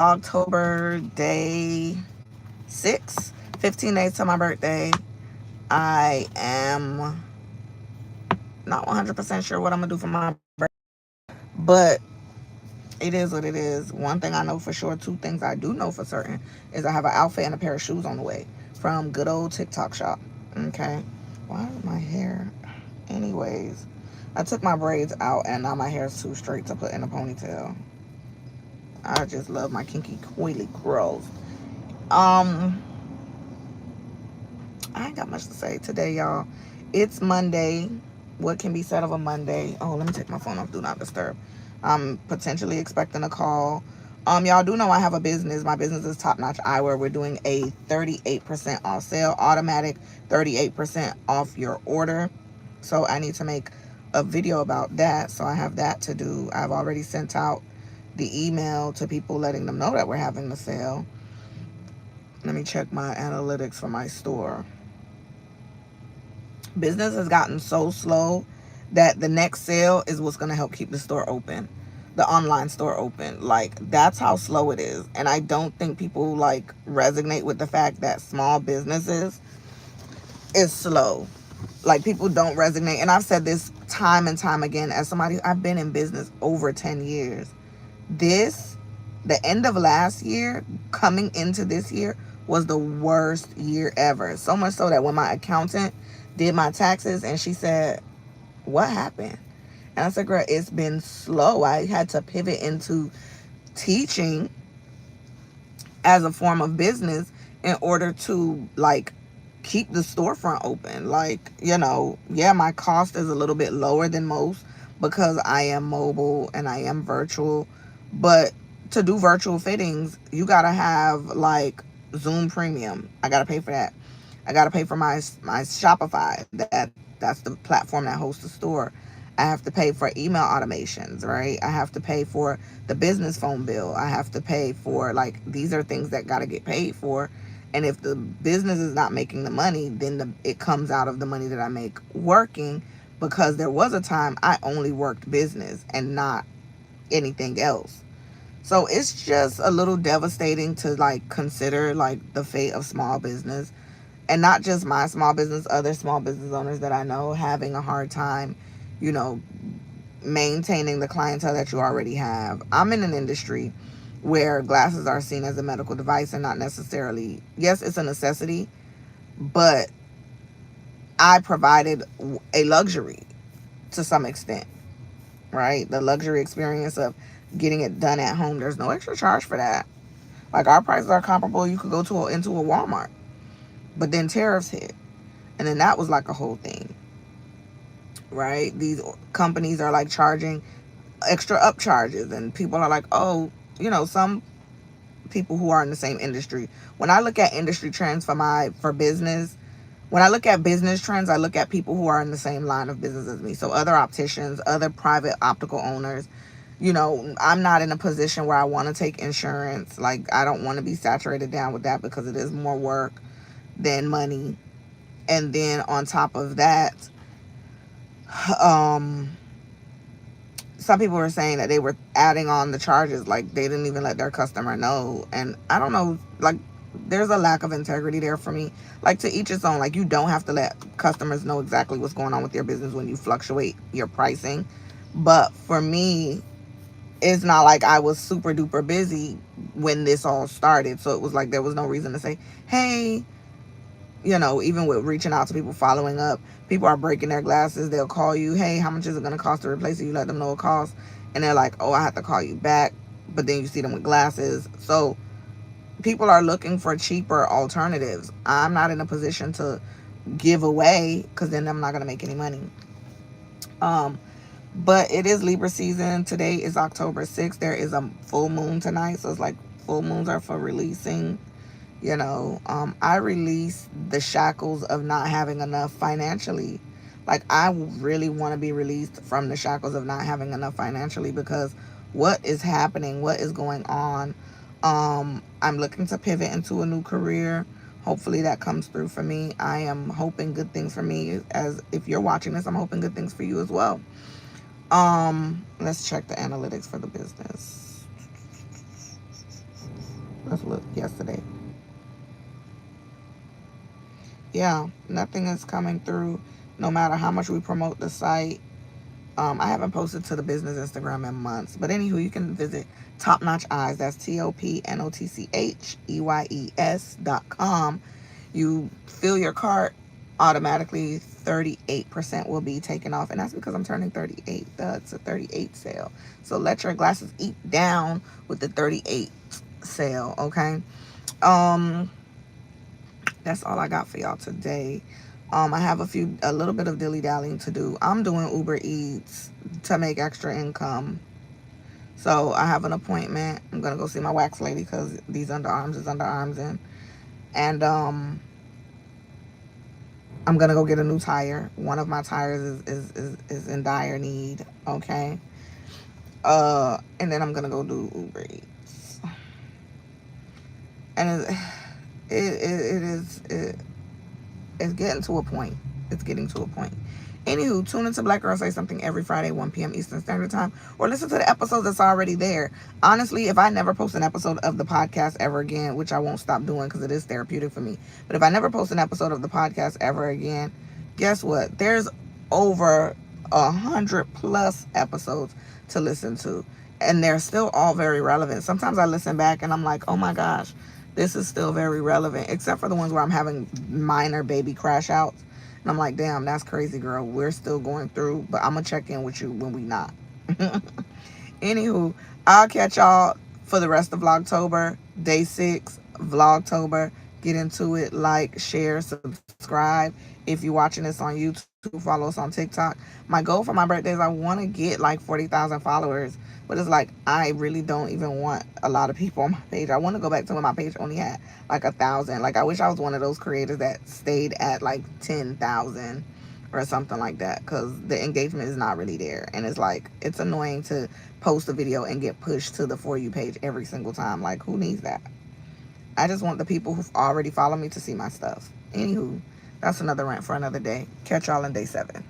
Vlogtober day 6, 15 days to my birthday. I am not 100% sure what I'm gonna do for my birthday, but it is what it is. One thing I know for sure, two things I do know for certain, is I have an outfit and a pair of shoes on the way from good old TikTok shop. Okay. Why is my hair? Anyways, I took my braids out and now my hair is too straight to put in a ponytail. I just love my kinky coily curls. Um, I ain't got much to say today, y'all. It's Monday. What can be said of a Monday? Oh, let me take my phone off. Do not disturb. I'm potentially expecting a call. Y'all do know I have a business. My business is Top Notch Eyewear. We're doing a 38% off sale, automatic 38% off your order. So I need to make a video about that. So I have that to do. I've already sent out the email to people letting them know that we're having the sale. Let me check my analytics for my store. Business has gotten so slow that the next sale is what's going to help keep the store open, the online store open. Like, that's how slow it is. And I don't think people like resonate with the fact that small businesses is slow. Like, people don't resonate. And I've said this time and time again, as somebody, I've been in business over 10 years. This, the end of last year, coming into this year, was the worst year ever. So much so that when my accountant did my taxes and she said, "What happened?" And I said, "Girl, it's been slow. I had to pivot into teaching as a form of business in order to like keep the storefront open. Like, yeah, my cost is a little bit lower than most because I am mobile and I am virtual. But to do virtual fittings, you gotta have like Zoom Premium. I gotta pay for that. I gotta pay for my Shopify. That's the platform that hosts the store. I have to pay for email automations, right? I have to pay for the business phone bill. I have to pay for, like, these are things that got to get paid for. And if the business is not making the money, then it comes out of the money that I make working, because there was a time I only worked business and not anything else. So it's just a little devastating to like consider like the fate of small business, and not just my small business, other small business owners that I know having a hard time, you know, maintaining the clientele that you already have. I'm in an industry where glasses are seen as a medical device and not necessarily, yes, it's a necessity, but I provided a luxury to some extent, right? The luxury experience of getting it done at home. There's no extra charge for that. Like, our prices are comparable. You could go into a Walmart, but then tariffs hit, and then that was like a whole thing, right? These companies are like charging extra upcharges, and people are like, oh, some people who are in the same industry. When I look at industry trends for business, when I look at business trends, I look at people who are in the same line of business as me. So other opticians, other private optical owners. I'm not in a position where I want to take insurance. Like, I don't want to be saturated down with that because it is more work than money. And then on top of that, um, some people were saying that they were adding on the charges, like they didn't even let their customer know. And I don't know, like, there's a lack of integrity there for me. Like, to each its own. Like, you don't have to let customers know exactly what's going on with your business when you fluctuate your pricing. But for me, it's not like I was super duper busy when this all started, so it was like there was no reason to say, hey, even with reaching out to people, following up, people are breaking their glasses. They'll call you, hey, how much is it going to cost to replace it? You let them know it costs. And they're like, oh, I have to call you back. But then you see them with glasses. So people are looking for cheaper alternatives. I'm not in a position to give away, because then I'm not going to make any money. But it is Libra season. Today is October 6th. There is a full moon tonight. So it's like full moons are for releasing. I release the shackles of not having enough financially. Like, I really want to be released from the shackles of not having enough financially, because what is happening, what is going on? I'm looking to pivot into a new career. Hopefully that comes through for me. I am hoping good things for me. As if you're watching this, I'm hoping good things for you as well. Let's check the analytics for the business. Let's look. Yesterday. Yeah, nothing is coming through. No matter how much we promote the site. I haven't posted to the business Instagram in months. But anywho, you can visit Top Notch Eyes. That's TOPNOTCHEYES.com. You fill your cart, automatically 38% will be taken off. And that's because I'm turning 38. That's a 38 sale. So let your glasses eat down with the 38 sale, okay? Um, that's all I got for y'all today. I have a little bit of dilly dallying to do. I'm doing Uber Eats to make extra income. So I have an appointment. I'm gonna go see my wax lady because these underarms is underarms and I'm gonna go get a new tire. One of my tires is in dire need. Okay. And then I'm gonna go do Uber Eats. And it's getting to a point. It's getting to a point. Anywho, tune into Black Girl Say Something every Friday, 1 p.m. Eastern Standard Time, or listen to the episode that's already there. Honestly, if I never post an episode of the podcast ever again, which I won't stop doing because it is therapeutic for me, but if I never post an episode of the podcast ever again, guess what? There's over 100+ episodes to listen to, and they're still all very relevant. Sometimes I listen back and I'm like, oh my gosh, this is still very relevant, except for the ones where I'm having minor baby crash outs. And I'm like, damn, that's crazy, girl. We're still going through, but I'm going to check in with you when we not. Anywho, I'll catch y'all for the rest of Vlogtober, day 6, Vlogtober. Get into it, like, share, subscribe. If you're watching this on YouTube, follow us on TikTok. My goal for my birthday is I want to get like 40,000 followers. But it's like, I really don't even want a lot of people on my page. I want to go back to when my page only had like 1,000. Like, I wish I was one of those creators that stayed at like 10,000 or something like that. Because the engagement is not really there. And it's like, it's annoying to post a video and get pushed to the For You page every single time. Like, who needs that? I just want the people who've already followed me to see my stuff. Anywho, that's another rant for another day. Catch y'all in day 7.